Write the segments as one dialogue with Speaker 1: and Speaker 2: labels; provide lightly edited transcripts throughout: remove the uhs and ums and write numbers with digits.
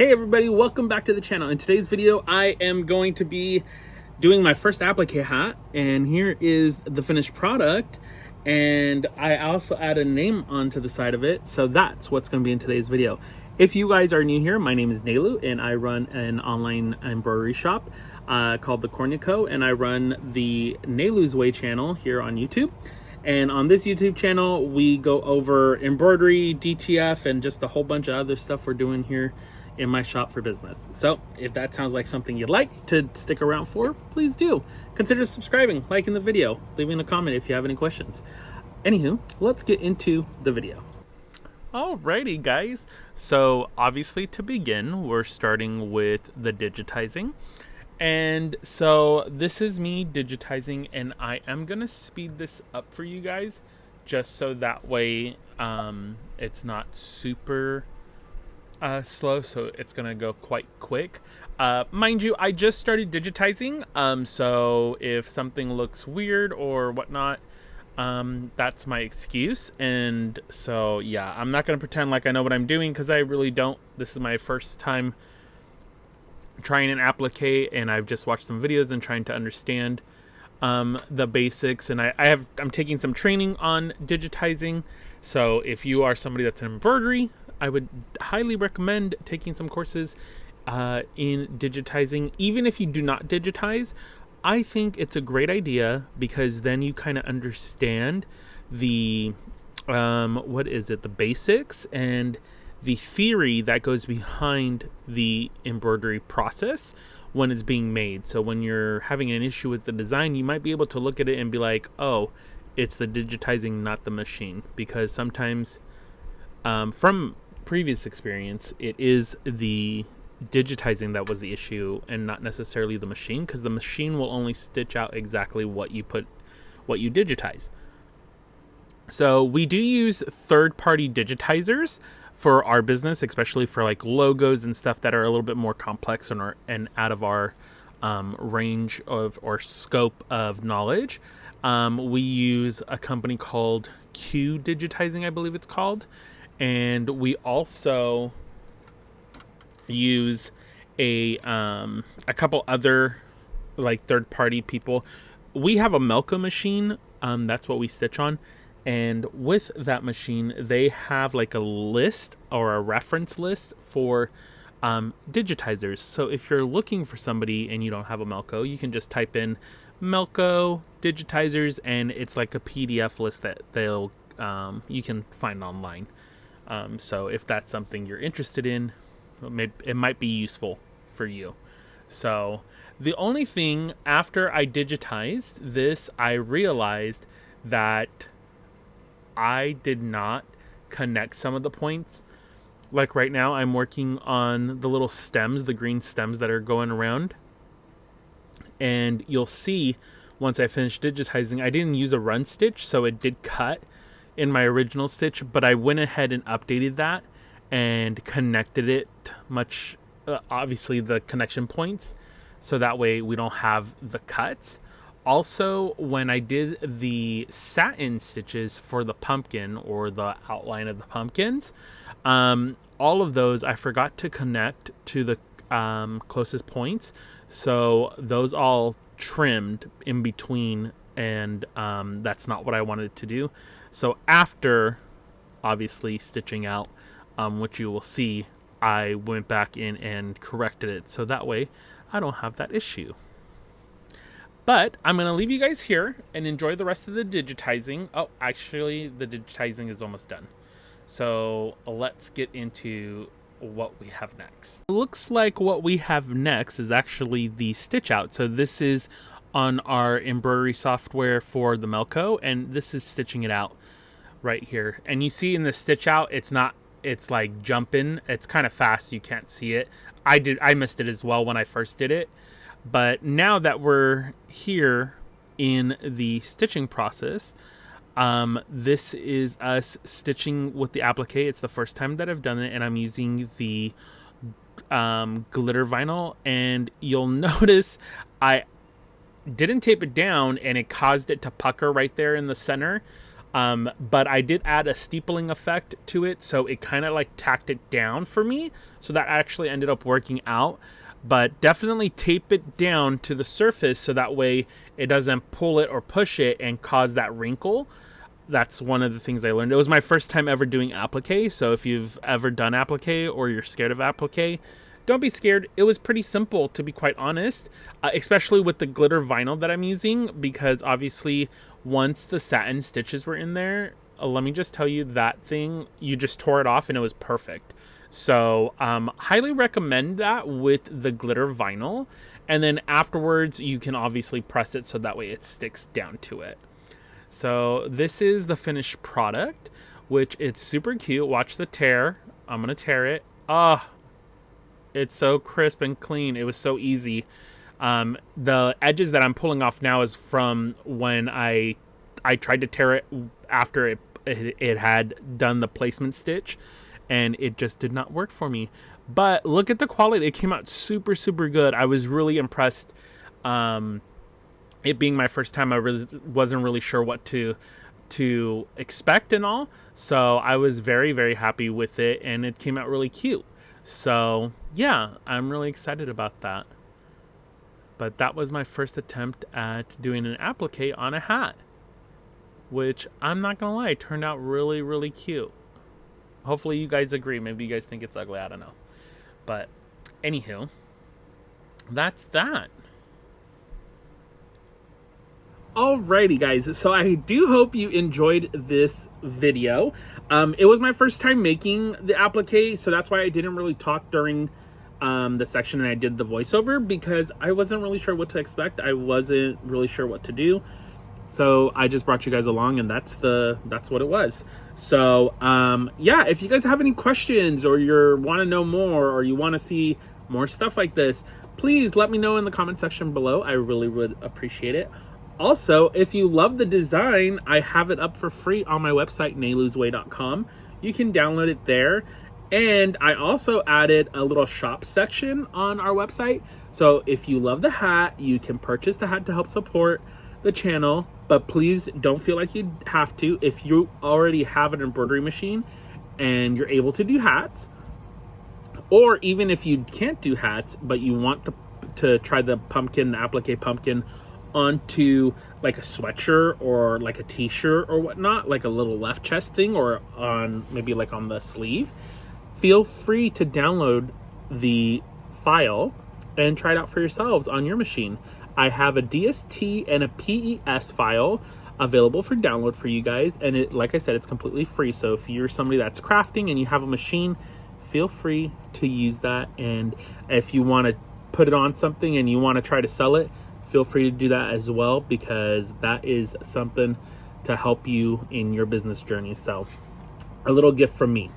Speaker 1: Hey everybody, welcome back to the channel. In today's video, I am going to be doing my first applique hat, and here is the finished product. And I also add a name onto the side of it, so that's what's going to be in today's video. If you guys are new here, my name is Nelu, and I run an online embroidery shop called the Cornuco, and I run the Nelu's Way channel here on YouTube. And on this YouTube channel, we go over embroidery, DTF, and just a whole bunch of other stuff we're doing here in my shop for business. So if that sounds like something you'd like to stick around for, please do. Consider subscribing, liking the video, leaving a comment if you have any questions. Anywho, let's get into the video. Alrighty guys, so obviously to begin, we're starting with the digitizing. And so this is me digitizing, and I am gonna speed this up for you guys just so that way it's not super slow, so it's gonna go quite quick. Mind you, I just started digitizing, so if something looks weird or whatnot, that's my excuse. And so yeah, I'm not gonna pretend like I know what I'm doing, because I really don't. This is my first time trying an applique, and I've just watched some videos and trying to understand the basics, and I'm taking some training on digitizing. So if you are somebody that's in embroidery, I would highly recommend taking some courses in digitizing. Even if you do not digitize, I think it's a great idea, because then you kind of understand the the basics and the theory that goes behind the embroidery process when it's being made. So when you're having an issue with the design, you might be able to look at it and be like, oh, it's the digitizing, not the machine. Because sometimes from previous experience, it is the digitizing that was the issue and not necessarily the machine, because the machine will only stitch out exactly what you digitize. So we do use third-party digitizers for our business, especially for like logos and stuff that are a little bit more complex and out of our range of or scope of knowledge. We use a company called Q Digitizing, I believe it's called. And we also use a couple other like third-party people. We have a Melco machine. That's what we stitch on. And with that machine, they have like a list or a reference list for digitizers. So if you're looking for somebody and you don't have a Melco, you can just type in Melco digitizers, and it's like a PDF list that you can find online. So if that's something you're interested in, it might be useful for you. So the only thing, after I digitized this, I realized that I did not connect some of the points. Like right now, I'm working on the little stems, the green stems that are going around. And you'll see once I finish digitizing, I didn't use a run stitch, so it did cut in my original stitch, but I went ahead and updated that and connected it obviously the connection points, so that way we don't have the cuts. Also, when I did the satin stitches for the pumpkin or the outline of the pumpkins, all of those I forgot to connect to the closest points, so those all trimmed in between, and that's not what I wanted to do. So after obviously stitching out, which you will see, I went back in and corrected it, so that way I don't have that issue. But I'm going to leave you guys here and enjoy the rest of the digitizing. Oh, actually, the digitizing is almost done. So let's get into what we have next. It looks like what we have next is actually the stitch out. So this is on our embroidery software for the Melco, and this is stitching it out right here. And you see in the stitch out, it's like jumping. It's kind of fast. You can't see it. I missed it as well when I first did it. But now that we're here in the stitching process, this is us stitching with the applique. It's the first time that I've done it, and I'm using the glitter vinyl. And you'll notice I didn't tape it down, and it caused it to pucker right there in the center. But I did add a steepling effect to it, so it kind of like tacked it down for me. So that actually ended up working out. But definitely tape it down to the surface so that way it doesn't pull it or push it and cause that wrinkle. That's one of the things I learned. It was my first time ever doing applique, so if you've ever done applique or you're scared of applique, don't be scared. It was pretty simple, to be quite honest, especially with the glitter vinyl that I'm using, because obviously once the satin stitches were in there, let me just tell you, that thing, you just tore it off and it was perfect. So highly recommend that with the glitter vinyl. And then afterwards, you can obviously press it so that way it sticks down to it. So this is the finished product, which it's super cute. Watch the tear. I'm going to tear it. It's so crisp and clean. It was so easy. The edges that I'm pulling off now is from when I tried to tear it after it had done the placement stitch, and it just did not work for me. But look at the quality. It came out super, super good. I was really impressed. It being my first time, I wasn't really sure what to expect and all. So I was very, very happy with it, and it came out really cute. So yeah, I'm really excited about that. But that was my first attempt at doing an applique on a hat, which I'm not gonna lie, turned out really, really cute. Hopefully you guys agree. Maybe you guys think it's ugly, I don't know. But anywho, that's that. Alrighty guys, so I do hope you enjoyed this video. It was my first time making the applique, so that's why I didn't really talk during the section and I did the voiceover, because I wasn't really sure what to expect. I wasn't really sure what to do. So I just brought you guys along, and that's what it was. So yeah, if you guys have any questions or you want to know more or you want to see more stuff like this, please let me know in the comment section below. I really would appreciate it. Also, if you love the design, I have it up for free on my website, nayluzway.com. You can download it there. And I also added a little shop section on our website. So if you love the hat, you can purchase the hat to help support the channel. But please don't feel like you have to. If you already have an embroidery machine and you're able to do hats, or even if you can't do hats, but you want to try the pumpkin, the applique pumpkin, onto like a sweatshirt or like a t-shirt or whatnot, like a little left chest thing, or on maybe like on the sleeve, feel free to download the file and try it out for yourselves on your machine. I have a DST and a PES file available for download for you guys, and it, like I said, it's completely free. So if you're somebody that's crafting and you have a machine, feel free to use that. And if you want to put it on something and you want to try to sell it, feel free to do that as well, because that is something to help you in your business journey. So a little gift from me.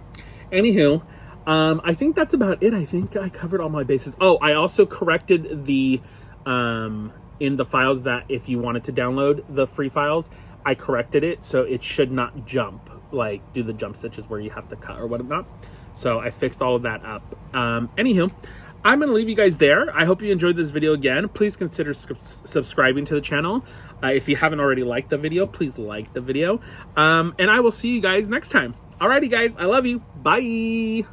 Speaker 1: Anywho, I think that's about it. I think I covered all my bases. Oh, I also corrected the in the files that if you wanted to download the free files, I corrected it so it should not jump, like do the jump stitches where you have to cut or whatnot. So I fixed all of that up. Anywho, I'm going to leave you guys there. I hope you enjoyed this video again. Please consider subscribing to the channel. If you haven't already liked the video, please like the video. And I will see you guys next time. Alrighty guys, I love you. Bye.